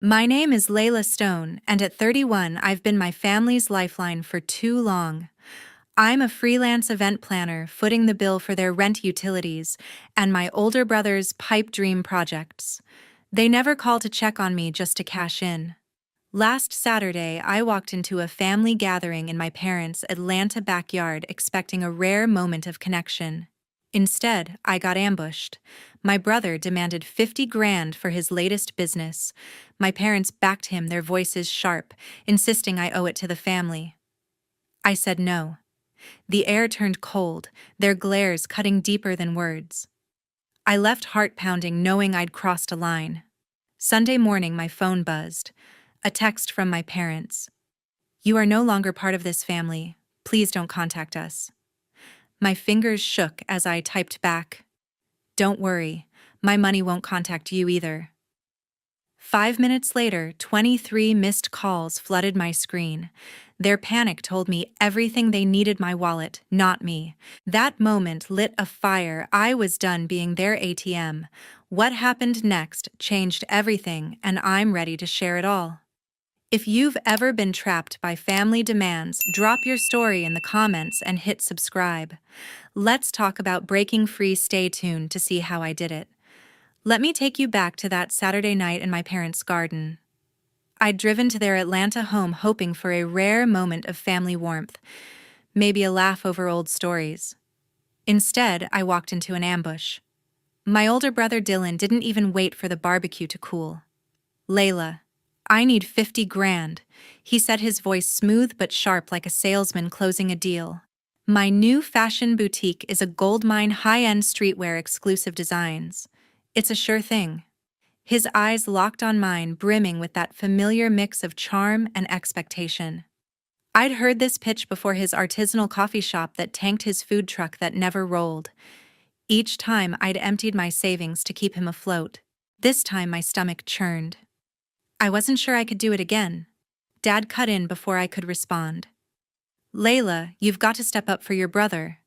My name is Layla Stone, and at 31, I've been my family's lifeline for too long. I'm a freelance event planner footing the bill for their rent utilities and my older brother's pipe dream projects. They never call to check on me just to cash in. Last Saturday, I walked into a family gathering in my parents' Atlanta backyard expecting a rare moment of connection. Instead, I got ambushed. My brother demanded 50 grand for his latest business. My parents backed him, their voices sharp, insisting I owe it to the family. I said no. The air turned cold, their glares cutting deeper than words. I left heart pounding, knowing I'd crossed a line. Sunday morning, my phone buzzed. A text from my parents. "You are no longer part of this family. Please don't contact us." My fingers shook as I typed back, "Don't worry, my money won't contact you either." 5 minutes later, 23 missed calls flooded my screen. Their panic told me everything they needed: my wallet, not me. That moment lit a fire. I was done being their ATM. What happened next changed everything, and I'm ready to share it all. If you've ever been trapped by family demands, drop your story in the comments and hit subscribe. Let's talk about breaking free. Stay tuned to see how I did it. Let me take you back to that Saturday night in my parents' garden. I'd driven to their Atlanta home hoping for a rare moment of family warmth, maybe a laugh over old stories. Instead, I walked into an ambush. My older brother Dylan didn't even wait for the barbecue to cool. "Layla, I need 50 grand, he said, his voice smooth but sharp like a salesman closing a deal. "My new fashion boutique is a goldmine, high-end streetwear, exclusive designs. It's a sure thing." His eyes locked on mine, brimming with that familiar mix of charm and expectation. I'd heard this pitch before: his artisanal coffee shop that tanked, his food truck that never rolled. Each time I'd emptied my savings to keep him afloat. This time my stomach churned. I wasn't sure I could do it again. Dad cut in before I could respond. "Layla, you've got to step up for your brother."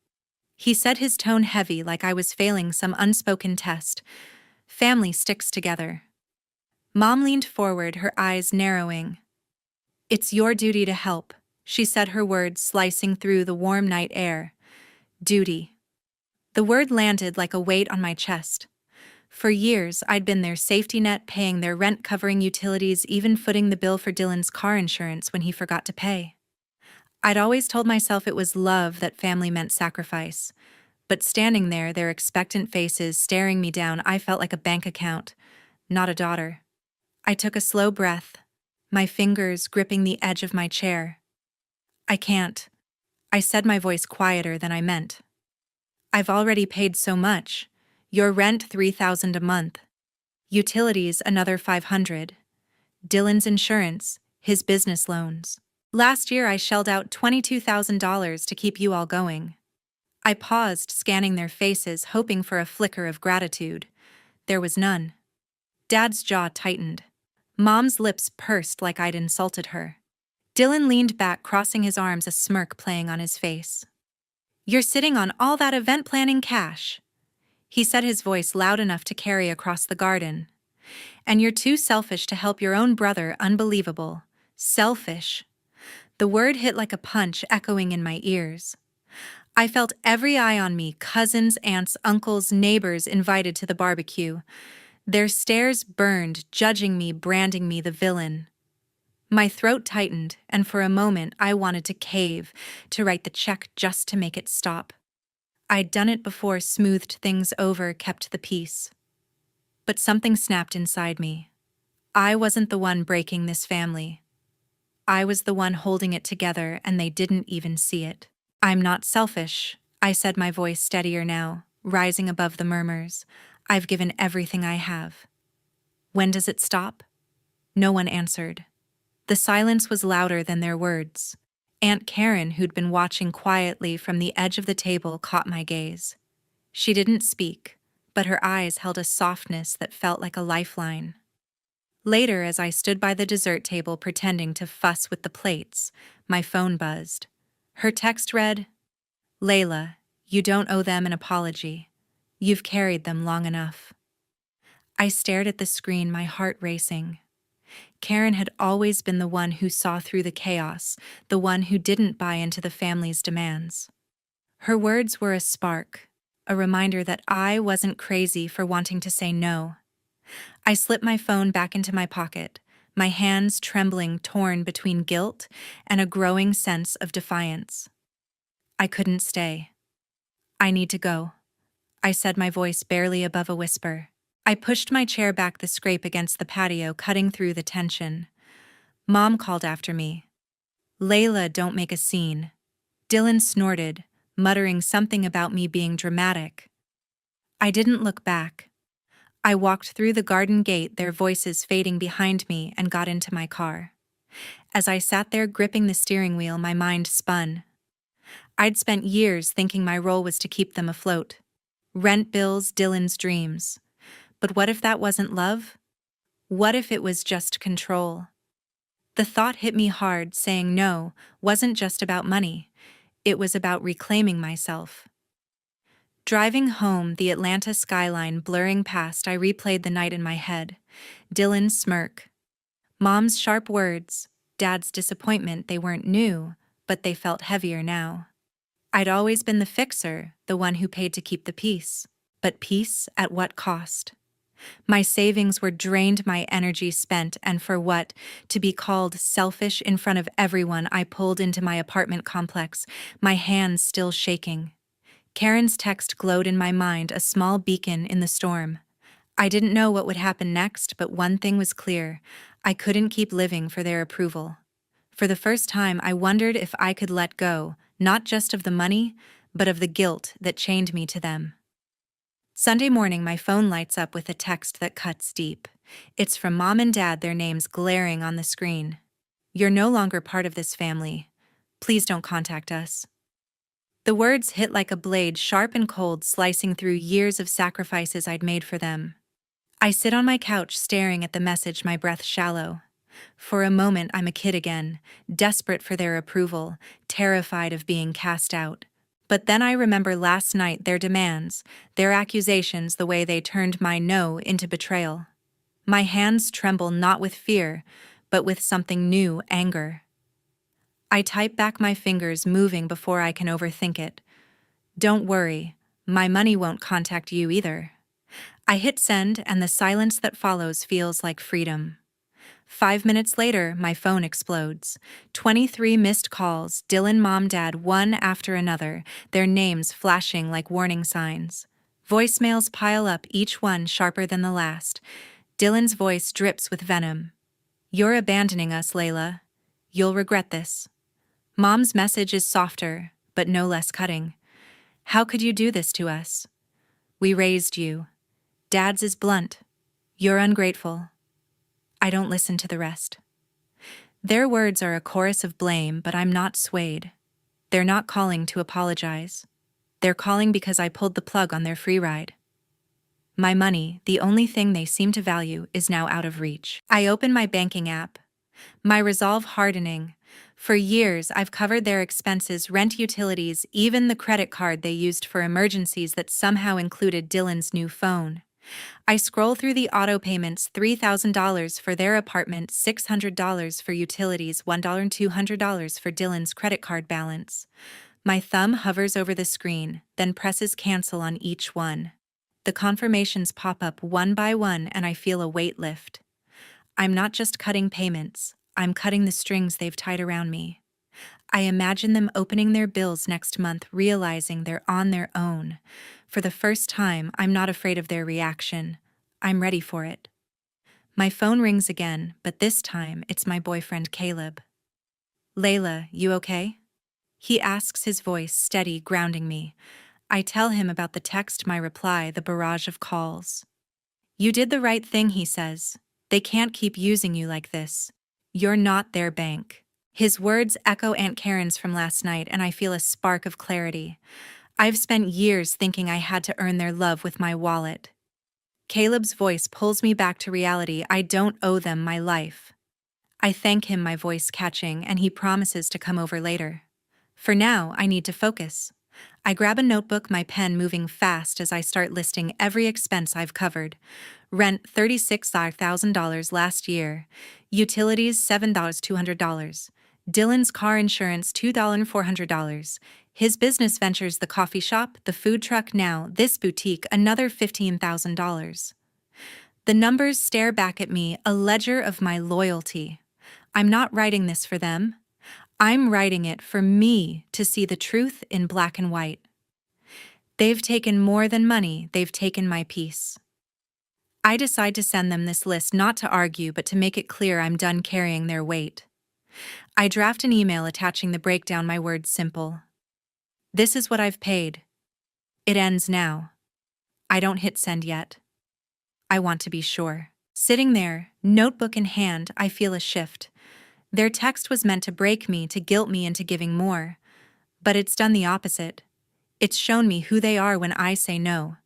He said, his tone heavy, like I was failing some unspoken test. "Family sticks together." Mom leaned forward, her eyes narrowing. "It's your duty to help," she said, her words slicing through the warm night air. Duty. The word landed like a weight on my chest. For years, I'd been their safety net, paying their rent, covering utilities, even footing the bill for Dylan's car insurance when he forgot to pay. I'd always told myself it was love, that family meant sacrifice. But standing there, their expectant faces staring me down, I felt like a bank account, not a daughter. I took a slow breath, my fingers gripping the edge of my chair. "I can't," I said, my voice quieter than I meant. "I've already paid so much. Your rent, $3,000 a month. Utilities, another $500. Dylan's insurance, his business loans. Last year I shelled out $22,000 to keep you all going." I paused, scanning their faces, hoping for a flicker of gratitude. There was none. Dad's jaw tightened. Mom's lips pursed like I'd insulted her. Dylan leaned back, crossing his arms, a smirk playing on his face. "You're sitting on all that event planning cash," he said, his voice loud enough to carry across the garden. "And you're too selfish to help your own brother." Unbelievable. Selfish. The word hit like a punch, echoing in my ears. I felt every eye on me: cousins, aunts, uncles, neighbors invited to the barbecue. Their stares burned, judging me, branding me the villain. My throat tightened, and for a moment I wanted to cave, to write the check just to make it stop. I'd done it before, smoothed things over, kept the peace. But something snapped inside me. I wasn't the one breaking this family. I was the one holding it together, and they didn't even see it. "I'm not selfish," I said, my voice steadier now, rising above the murmurs. "I've given everything I have." "When does it stop?" No one answered. The silence was louder than their words. Aunt Karen, who'd been watching quietly from the edge of the table, caught my gaze. She didn't speak, but her eyes held a softness that felt like a lifeline. Later, as I stood by the dessert table pretending to fuss with the plates, my phone buzzed. Her text read, "Layla, you don't owe them an apology. You've carried them long enough." I stared at the screen, my heart racing. Karen had always been the one who saw through the chaos, the one who didn't buy into the family's demands. Her words were a spark, a reminder that I wasn't crazy for wanting to say no. I slipped my phone back into my pocket, my hands trembling, torn between guilt and a growing sense of defiance. I couldn't stay. I need to go, I said, my voice barely above a whisper. I pushed my chair back, the scrape against the patio cutting through the tension. Mom called after me. Layla, don't make a scene. Dylan snorted, muttering something about me being dramatic. I didn't look back. I walked through the garden gate, their voices fading behind me, and got into my car. As I sat there gripping the steering wheel, my mind spun. I'd spent years thinking my role was to keep them afloat. Rent bills, Dylan's dreams. But what if that wasn't love? What if it was just control? The thought hit me hard. Saying no wasn't just about money. It was about reclaiming myself. Driving home, the Atlanta skyline blurring past, I replayed the night in my head. Dylan's smirk. Mom's sharp words. Dad's disappointment. They weren't new, but they felt heavier now. I'd always been the fixer, the one who paid to keep the peace. But peace at what cost? My savings were drained, my energy spent, and for what? To be called selfish in front of everyone. I pulled into my apartment complex, my hands still shaking. Karen's text glowed in my mind, a small beacon in the storm. I didn't know what would happen next, but one thing was clear. I couldn't keep living for their approval. For the first time, I wondered if I could let go, not just of the money, but of the guilt that chained me to them. Sunday morning, my phone lights up with a text that cuts deep. It's from Mom and Dad, their names glaring on the screen. You're no longer part of this family. Please don't contact us. The words hit like a blade, sharp and cold, slicing through years of sacrifices I'd made for them. I sit on my couch staring at the message, my breath shallow. For a moment, I'm a kid again, desperate for their approval, terrified of being cast out. But then I remember last night, their demands, their accusations, the way they turned my no into betrayal. My hands tremble, not with fear, but with something new, anger. I type back, my fingers moving before I can overthink it. Don't worry, my money won't contact you either. I hit send, and the silence that follows feels like freedom. 5 minutes later, my phone explodes. 23 missed calls, Dylan, Mom, Dad, one after another, their names flashing like warning signs. Voicemails pile up, each one sharper than the last. Dylan's voice drips with venom. You're abandoning us, Layla. You'll regret this. Mom's message is softer, but no less cutting. How could you do this to us? We raised you. Dad's is blunt. You're ungrateful. I don't listen to the rest. Their words are a chorus of blame, but I'm not swayed. They're not calling to apologize. They're calling because I pulled the plug on their free ride. My money, the only thing they seem to value, is now out of reach. I open my banking app, my resolve hardening. For years, I've covered their expenses, rent, utilities, even the credit card they used for emergencies that somehow included Dylan's new phone. I scroll through the auto payments, $3,000 for their apartment, $600 for utilities, $1 and $200 for Dylan's credit card balance. My thumb hovers over the screen, then presses cancel on each one. The confirmations pop up one by one, and I feel a weight lift. I'm not just cutting payments, I'm cutting the strings they've tied around me. I imagine them opening their bills next month, realizing they're on their own. For the first time, I'm not afraid of their reaction. I'm ready for it. My phone rings again, but this time it's my boyfriend Caleb. Layla, you okay? He asks, his voice steady, grounding me. I tell him about the text, my reply, the barrage of calls. You did the right thing, he says. They can't keep using you like this. You're not their bank. His words echo Aunt Karen's from last night, and I feel a spark of clarity. I've spent years thinking I had to earn their love with my wallet. Caleb's voice pulls me back to reality. I don't owe them my life. I thank him, my voice catching, and he promises to come over later. For now, I need to focus. I grab a notebook, my pen moving fast as I start listing every expense I've covered. Rent $36,000 last year. Utilities $7,200. Dylan's car insurance $2,400. His business ventures, the coffee shop, the food truck, now this boutique, another $15,000. The numbers stare back at me, a ledger of my loyalty. I'm not writing this for them. I'm writing it for me to see the truth in black and white. They've taken more than money, they've taken my peace. I decide to send them this list not to argue but to make it clear I'm done carrying their weight. I draft an email attaching the breakdown, my words simple. This is what I've paid. It ends now. I don't hit send yet. I want to be sure. Sitting there, notebook in hand, I feel a shift. Their text was meant to break me, to guilt me into giving more. But it's done the opposite. It's shown me who they are when I say no.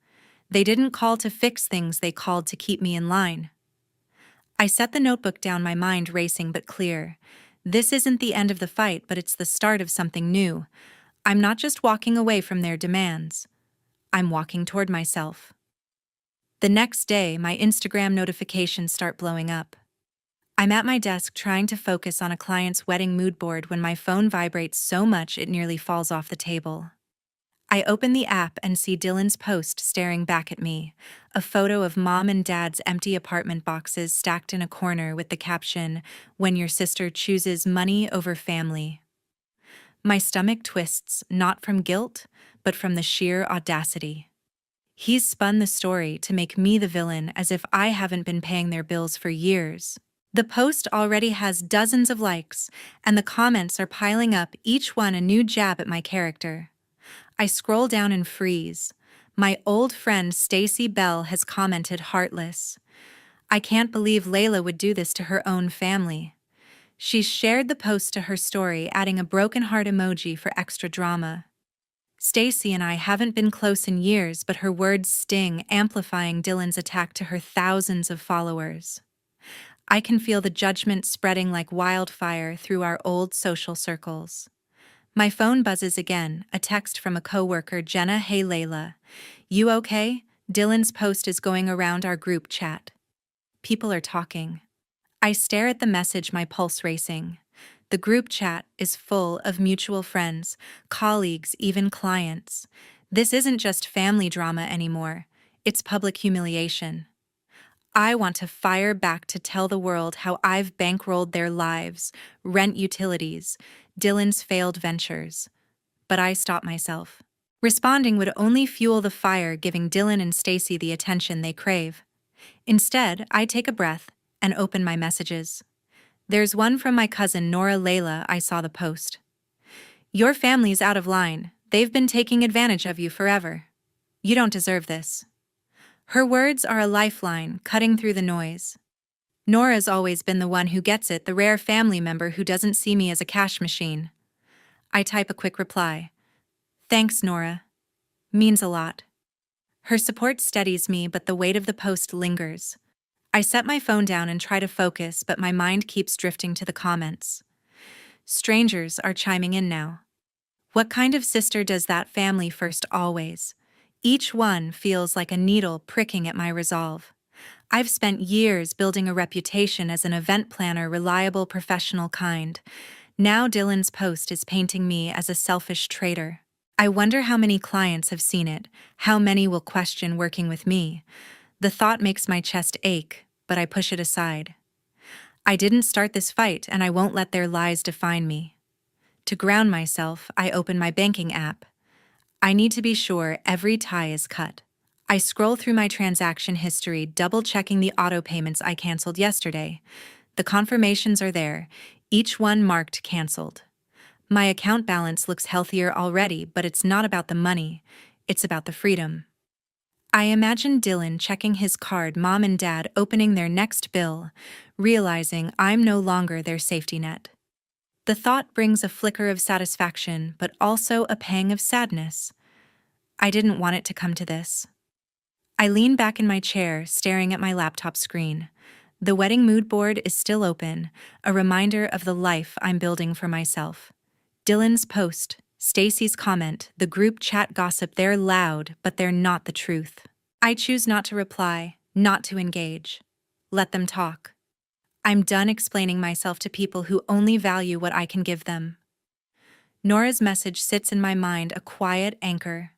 They didn't call to fix things, they called to keep me in line. I set the notebook down, my mind racing but clear. This isn't the end of the fight, but it's the start of something new. I'm not just walking away from their demands. I'm walking toward myself. The next day, my Instagram notifications start blowing up. I'm at my desk trying to focus on a client's wedding mood board when my phone vibrates so much it nearly falls off the table. I open the app and see Dylan's post staring back at me, a photo of Mom and Dad's empty apartment boxes stacked in a corner with the caption, "When your sister chooses money over family." My stomach twists, not from guilt, but from the sheer audacity. He's spun the story to make me the villain, as if I haven't been paying their bills for years. The post already has dozens of likes, and the comments are piling up, each one a new jab at my character. I scroll down and freeze. My old friend Stacy Bell has commented, "Heartless. I can't believe Layla would do this to her own family." She's shared the post to her story, adding a broken heart emoji for extra drama. Stacy and I haven't been close in years, but her words sting, amplifying Dylan's attack to her thousands of followers. I can feel the judgment spreading like wildfire through our old social circles. My phone buzzes again, a text from a coworker, Jenna. "Hey Layla, you okay? Dylan's post is going around our group chat. People are talking." I stare at the message, my pulse racing. The group chat is full of mutual friends, colleagues, even clients. This isn't just family drama anymore, it's public humiliation. I want to fire back, to tell the world how I've bankrolled their lives, rent, utilities, Dylan's failed ventures. But I stop myself. Responding would only fuel the fire, giving Dylan and Stacy the attention they crave. Instead, I take a breath and open my messages. There's one from my cousin Nora. "Layla, I saw the post. Your family's out of line. They've been taking advantage of you forever. You don't deserve this." Her words are a lifeline, cutting through the noise. Nora's always been the one who gets it, the rare family member who doesn't see me as a cash machine. I type a quick reply. "Thanks, Nora. Means a lot." Her support steadies me, but the weight of the post lingers. I set my phone down and try to focus, but my mind keeps drifting to the comments. Strangers are chiming in now. "What kind of sister does that family first always?" Each one feels like a needle pricking at my resolve. I've spent years building a reputation as an event planner, reliable, professional kind. Now Dylan's post is painting me as a selfish traitor. I wonder how many clients have seen it, how many will question working with me. The thought makes my chest ache, but I push it aside. I didn't start this fight, and I won't let their lies define me. To ground myself, I open my banking app. I need to be sure every tie is cut. I scroll through my transaction history, double-checking the auto payments I canceled yesterday. The confirmations are there, each one marked canceled. My account balance looks healthier already, but it's not about the money, it's about the freedom. I imagine Dylan checking his card, Mom and Dad opening their next bill, realizing I'm no longer their safety net. The thought brings a flicker of satisfaction, but also a pang of sadness. I didn't want it to come to this. I lean back in my chair, staring at my laptop screen. The wedding mood board is still open, a reminder of the life I'm building for myself. Dylan's post, Stacy's comment, the group chat gossip, they're loud, but they're not the truth. I choose not to reply, not to engage. Let them talk. I'm done explaining myself to people who only value what I can give them. Nora's message sits in my mind, a quiet anchor.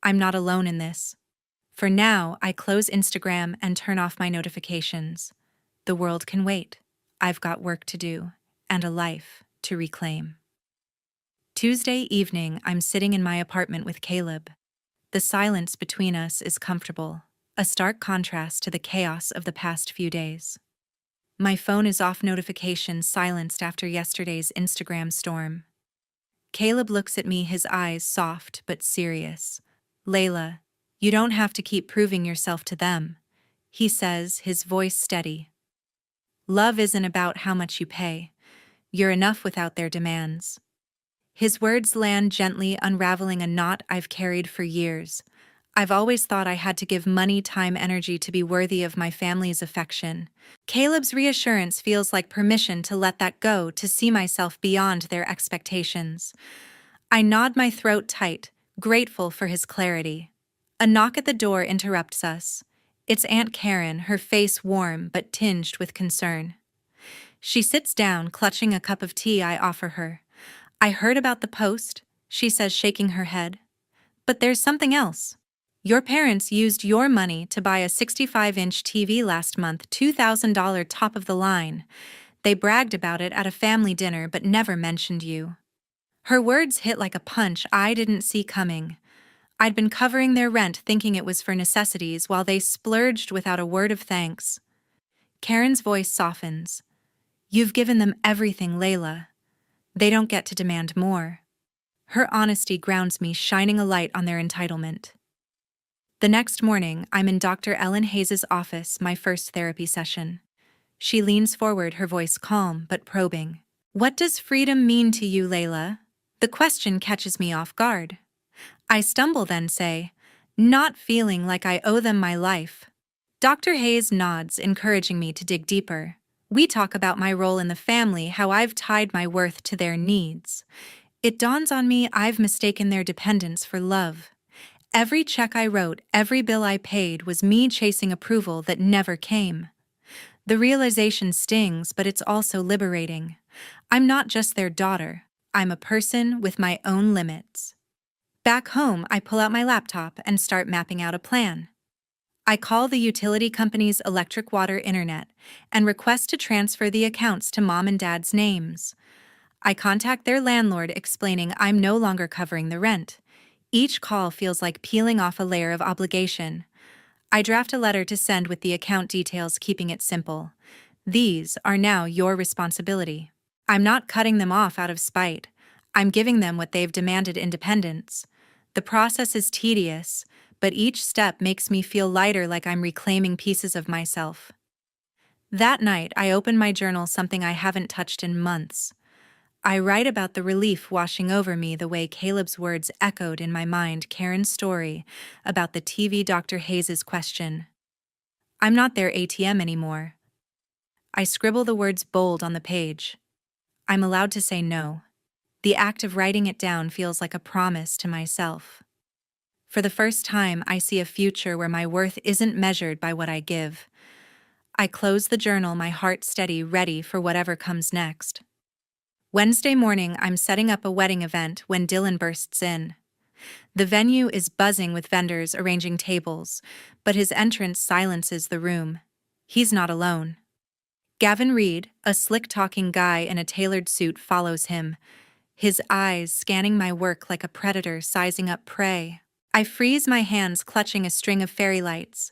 I'm not alone in this. For now, I close Instagram and turn off my notifications. The world can wait. I've got work to do, and a life to reclaim. Tuesday evening, I'm sitting in my apartment with Caleb. The silence between us is comfortable, a stark contrast to the chaos of the past few days. My phone is off, notifications silenced after yesterday's Instagram storm. Caleb looks at me, his eyes soft but serious. "Layla, you don't have to keep proving yourself to them," he says, his voice steady. "Love isn't about how much you pay. You're enough without their demands." His words land gently, unraveling a knot I've carried for years. I've always thought I had to give money, time, energy to be worthy of my family's affection. Caleb's reassurance feels like permission to let that go, to see myself beyond their expectations. I nod, my throat tight, grateful for his clarity. A knock at the door interrupts us. It's Aunt Karen, her face warm but tinged with concern. She sits down, clutching a cup of tea I offer her. "I heard about the post," she says, shaking her head. "But there's something else. Your parents used your money to buy a 65-inch TV last month, $2,000 top of the line. They bragged about it at a family dinner but never mentioned you." Her words hit like a punch I didn't see coming. I'd been covering their rent, thinking it was for necessities, while they splurged without a word of thanks. Karen's voice softens. "You've given them everything, Layla. They don't get to demand more." Her honesty grounds me, shining a light on their entitlement. The next morning, I'm in Dr. Ellen Hayes' office, my first therapy session. She leans forward, her voice calm but probing. "What does freedom mean to you, Layla?" The question catches me off guard. I stumble, then say, "Not feeling like I owe them my life." Dr. Hayes nods, encouraging me to dig deeper. We talk about my role in the family, how I've tied my worth to their needs. It dawns on me I've mistaken their dependence for love. Every check I wrote, every bill I paid was me chasing approval that never came. The realization stings, but it's also liberating. I'm not just their daughter. I'm a person with my own limits. Back home, I pull out my laptop and start mapping out a plan. I call the utility company's electric, water, internet and request to transfer the accounts to Mom and Dad's names. I contact their landlord, explaining I'm no longer covering the rent. Each call feels like peeling off a layer of obligation. I draft a letter to send with the account details, keeping it simple. "These are now your responsibility." I'm not cutting them off out of spite. I'm giving them what they've demanded: independence. The process is tedious, but each step makes me feel lighter, like I'm reclaiming pieces of myself. That night, I open my journal, something I haven't touched in months. I write about the relief washing over me, the way Caleb's words echoed in my mind, Karen's story about the TV, Dr. Hayes' question. I'm not their ATM anymore. I scribble the words bold on the page. I'm allowed to say no. The act of writing it down feels like a promise to myself. For the first time, I see a future where my worth isn't measured by what I give. I close the journal, my heart steady, ready for whatever comes next. Wednesday morning, I'm setting up a wedding event when Dylan bursts in. The venue is buzzing with vendors arranging tables, but his entrance silences the room. He's not alone. Gavin Reed, a slick-talking guy in a tailored suit, follows him, his eyes scanning my work like a predator sizing up prey. I freeze, my hands clutching a string of fairy lights.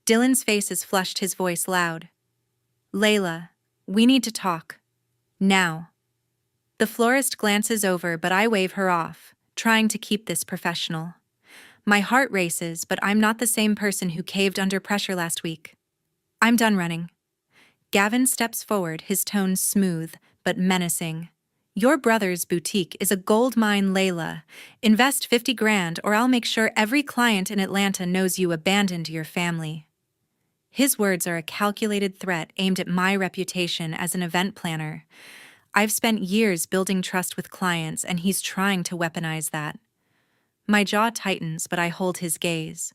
Dylan's face is flushed, his voice loud. "Layla, we need to talk. Now." The florist glances over, but I wave her off, trying to keep this professional. My heart races, but I'm not the same person who caved under pressure last week. "I'm done running." Gavin steps forward, his tone smooth but menacing. "Your brother's boutique is a gold mine, Layla. Invest 50 grand or I'll make sure every client in Atlanta knows you abandoned your family." His words are a calculated threat aimed at my reputation as an event planner. I've spent years building trust with clients, and he's trying to weaponize that. My jaw tightens, but I hold his gaze.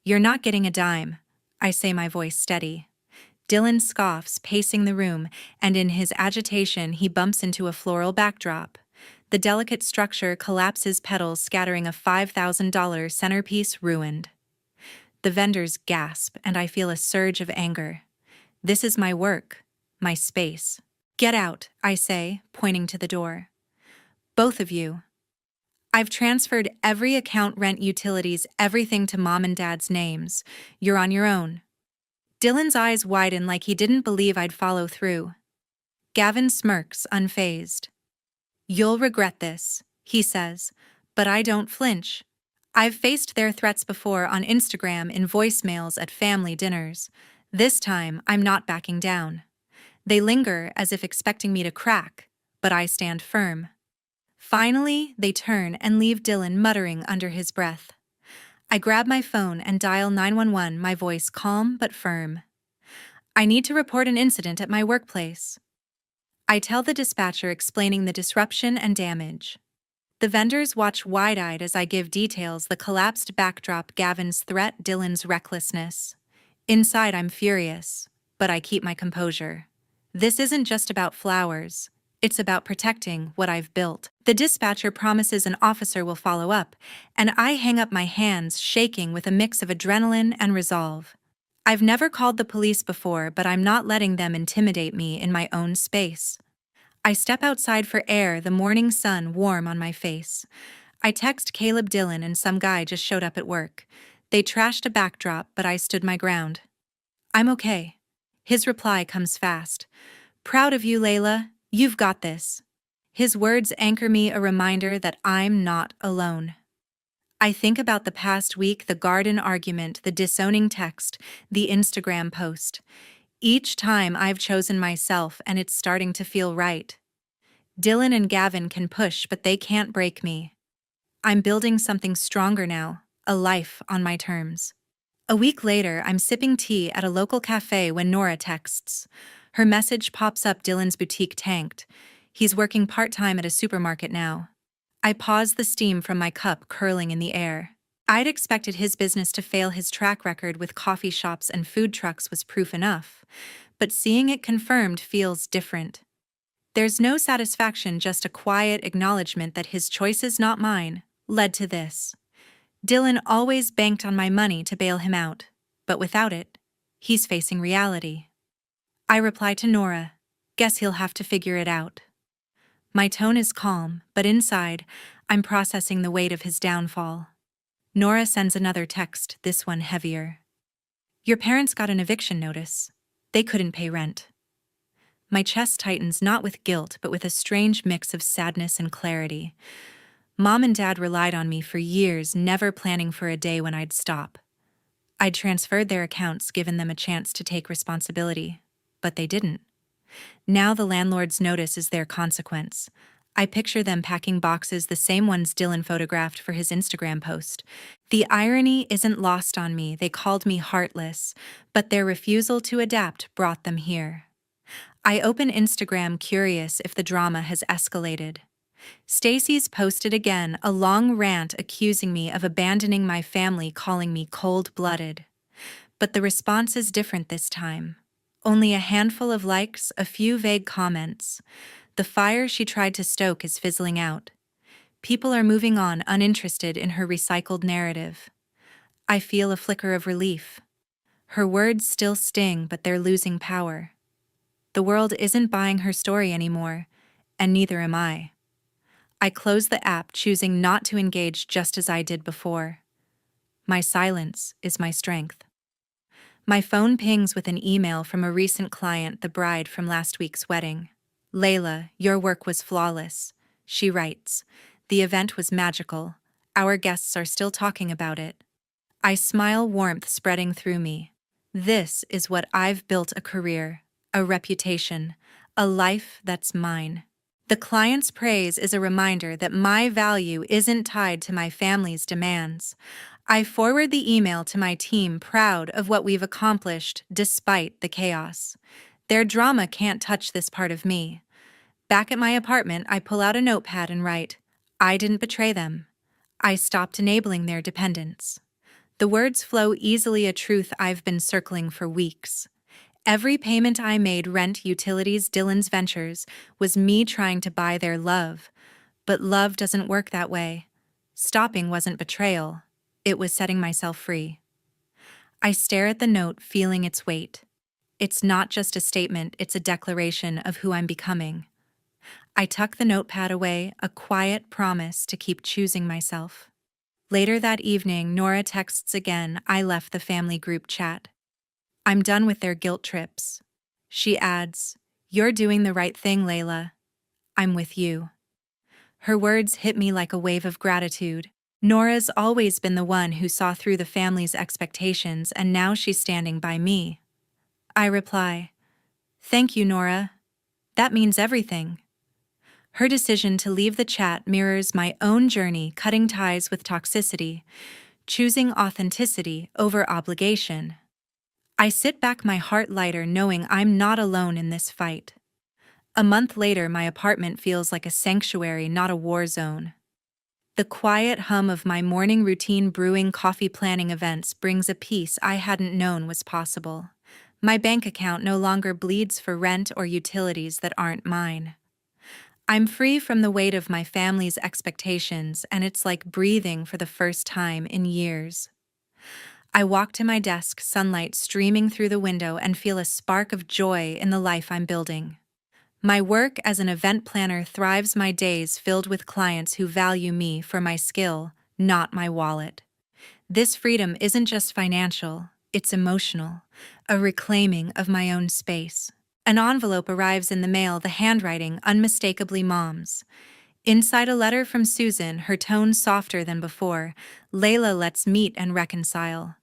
"You're not getting a dime," I say, my voice steady. Dylan scoffs, pacing the room, and in his agitation he bumps into a floral backdrop. The delicate structure collapses, petals scattering, a $5,000 centerpiece ruined. The vendors gasp, and I feel a surge of anger. This is my work, my space. "Get out," I say, pointing to the door. "Both of you." "I've transferred every account, rent, utilities, everything to Mom and Dad's names. You're on your own." Dylan's eyes widen like he didn't believe I'd follow through. Gavin smirks, unfazed. "You'll regret this," he says, but I don't flinch. I've faced their threats before, on Instagram, in voicemails, at family dinners. This time, I'm not backing down. They linger, as if expecting me to crack, but I stand firm. Finally, they turn and leave Dylan muttering under his breath. I grab my phone and dial 911, my voice calm but firm. "I need to report an incident at my workplace." I tell the dispatcher, explaining the disruption and damage. The vendors watch wide-eyed as I give details: the collapsed backdrop, Gavin's threat, Dylan's recklessness. Inside, I'm furious, but I keep my composure. This isn't just about flowers. It's about protecting what I've built. The dispatcher promises an officer will follow up, and I hang up, my hands shaking with a mix of adrenaline and resolve. I've never called the police before, but I'm not letting them intimidate me in my own space. I step outside for air, the morning sun warm on my face. I text Caleb, "Dylan and some guy just showed up at work. They trashed a backdrop, but I stood my ground." "I'm okay." His reply comes fast. "Proud of you, Layla. You've got this." His words anchor me, a reminder that I'm not alone. I think about the past week: the garden argument, the disowning text, the Instagram post. Each time I've chosen myself, and it's starting to feel right. Dylan and Gavin can push, but they can't break me. I'm building something stronger now, a life on my terms. A week later, I'm sipping tea at a local cafe when Nora texts. Her message pops up: "Dylan's boutique tanked. He's working part-time at a supermarket now." I pause, the steam from my cup curling in the air. I'd expected his business to fail. His track record with coffee shops and food trucks was proof enough. But seeing it confirmed feels different. There's no satisfaction, just a quiet acknowledgement that his choices, not mine, led to this. Dylan always banked on my money to bail him out, but without it, he's facing reality. I reply to Nora, "Guess he'll have to figure it out." My tone is calm, but inside, I'm processing the weight of his downfall. Nora sends another text, this one heavier. "Your parents got an eviction notice. They couldn't pay rent." My chest tightens, not with guilt, but with a strange mix of sadness and clarity. Mom and Dad relied on me for years, never planning for a day when I'd stop. I'd transferred their accounts, given them a chance to take responsibility, but they didn't. Now the landlord's notice is their consequence. I picture them packing boxes, the same ones Dylan photographed for his Instagram post. The irony isn't lost on me. They called me heartless, but their refusal to adapt brought them here. I open Instagram, curious if the drama has escalated. Stacy's posted again, a long rant accusing me of abandoning my family, calling me cold-blooded. But the response is different this time. Only a handful of likes, a few vague comments. The fire she tried to stoke is fizzling out. People are moving on, uninterested in her recycled narrative. I feel a flicker of relief. Her words still sting, but they're losing power. The world isn't buying her story anymore, and neither am I. I close the app, choosing not to engage, just as I did before. My silence is my strength. My phone pings with an email from a recent client, the bride from last week's wedding. "Layla, your work was flawless," she writes. "The event was magical. Our guests are still talking about it." I smile, warmth spreading through me. This is what I've built: a career, a reputation, a life that's mine. The client's praise is a reminder that my value isn't tied to my family's demands. I forward the email to my team, proud of what we've accomplished despite the chaos. Their drama can't touch this part of me. Back at my apartment, I pull out a notepad and write, "I didn't betray them. I stopped enabling their dependence." The words flow easily, a truth I've been circling for weeks. Every payment I made, rent, utilities, Dylan's ventures, was me trying to buy their love. But love doesn't work that way. Stopping wasn't betrayal. It was setting myself free. I stare at the note, feeling its weight. It's not just a statement, it's a declaration of who I'm becoming. I tuck the notepad away, a quiet promise to keep choosing myself. Later that evening, Nora texts again. I left the family group chat. "I'm done with their guilt trips." She adds, "You're doing the right thing, Layla. I'm with you." Her words hit me like a wave of gratitude. Nora's always been the one who saw through the family's expectations, and now she's standing by me. I reply, "Thank you, Nora. That means everything." Her decision to leave the chat mirrors my own journey, cutting ties with toxicity, choosing authenticity over obligation. I sit back, my heart lighter, knowing I'm not alone in this fight. A month later, my apartment feels like a sanctuary, not a war zone. The quiet hum of my morning routine, brewing coffee, planning events, brings a peace I hadn't known was possible. My bank account no longer bleeds for rent or utilities that aren't mine. I'm free from the weight of my family's expectations, and it's like breathing for the first time in years. I walk to my desk, sunlight streaming through the window, and feel a spark of joy in the life I'm building. My work as an event planner thrives, my days filled with clients who value me for my skill, not my wallet. This freedom isn't just financial, it's emotional, a reclaiming of my own space. An envelope arrives in the mail, the handwriting unmistakably Mom's. Inside, a letter from Susan, her tone softer than before. "Layla, let's meet and reconcile.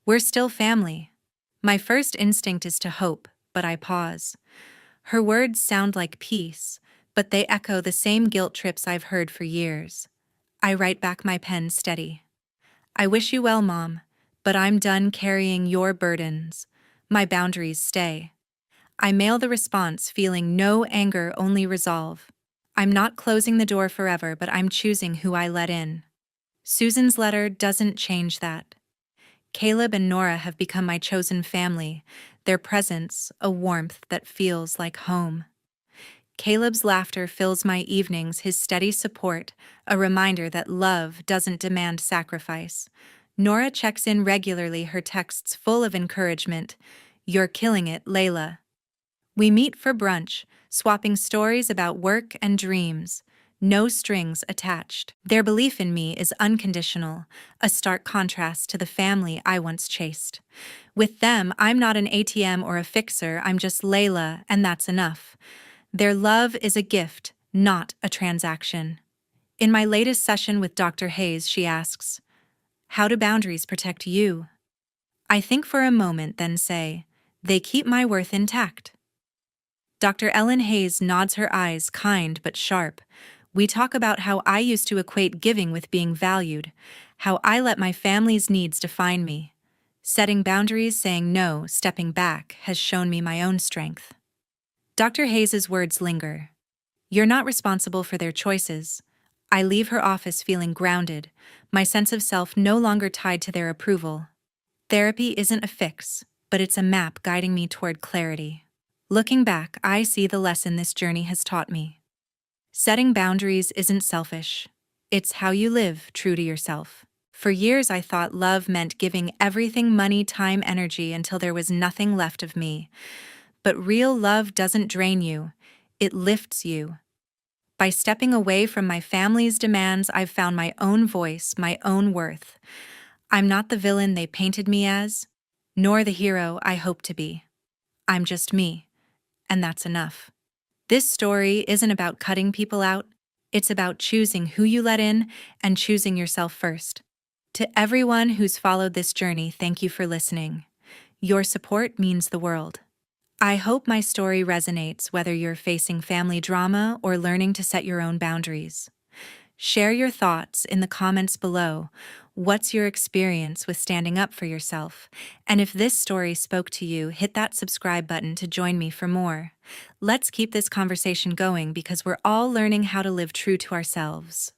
We're still family." My first instinct is to hope, but I pause. Her words sound like peace, but they echo the same guilt trips I've heard for years. I write back, my pen steady. "I wish you well, Mom, but I'm done carrying your burdens. My boundaries stay." I mail the response, feeling no anger, only resolve. I'm not closing the door forever, but I'm choosing who I let in. Susan's letter doesn't change that. Caleb and Nora have become my chosen family, their presence a warmth that feels like home. Caleb's laughter fills my evenings, his steady support, a reminder that love doesn't demand sacrifice. Nora checks in regularly, her texts full of encouragement. "You're killing it, Layla." We meet for brunch, swapping stories about work and dreams. No strings attached. Their belief in me is unconditional, a stark contrast to the family I once chased. With them, I'm not an ATM or a fixer, I'm just Layla, and that's enough. Their love is a gift, not a transaction. In my latest session with Dr. Hayes, she asks, "How do boundaries protect you?" I think for a moment, then say, "They keep my worth intact." Dr. Ellen Hayes nods, her eyes kind but sharp. We talk about how I used to equate giving with being valued, how I let my family's needs define me. Setting boundaries, saying no, stepping back, has shown me my own strength. Dr. Hayes's words linger. "You're not responsible for their choices." I leave her office feeling grounded, my sense of self no longer tied to their approval. Therapy isn't a fix, but it's a map guiding me toward clarity. Looking back, I see the lesson this journey has taught me. Setting boundaries isn't selfish. It's how you live, true to yourself. For years, I thought love meant giving everything, money, time, energy, until there was nothing left of me. But real love doesn't drain you, it lifts you. By stepping away from my family's demands, I've found my own voice, my own worth. I'm not the villain they painted me as, nor the hero I hope to be. I'm just me. And that's enough. This story isn't about cutting people out, it's about choosing who you let in and choosing yourself first. To everyone who's followed this journey, thank you for listening. Your support means the world. I hope my story resonates, whether you're facing family drama or learning to set your own boundaries. Share your thoughts in the comments below. What's your experience with standing up for yourself? And if this story spoke to you, hit that subscribe button to join me for more. Let's keep this conversation going because we're all learning how to live true to ourselves.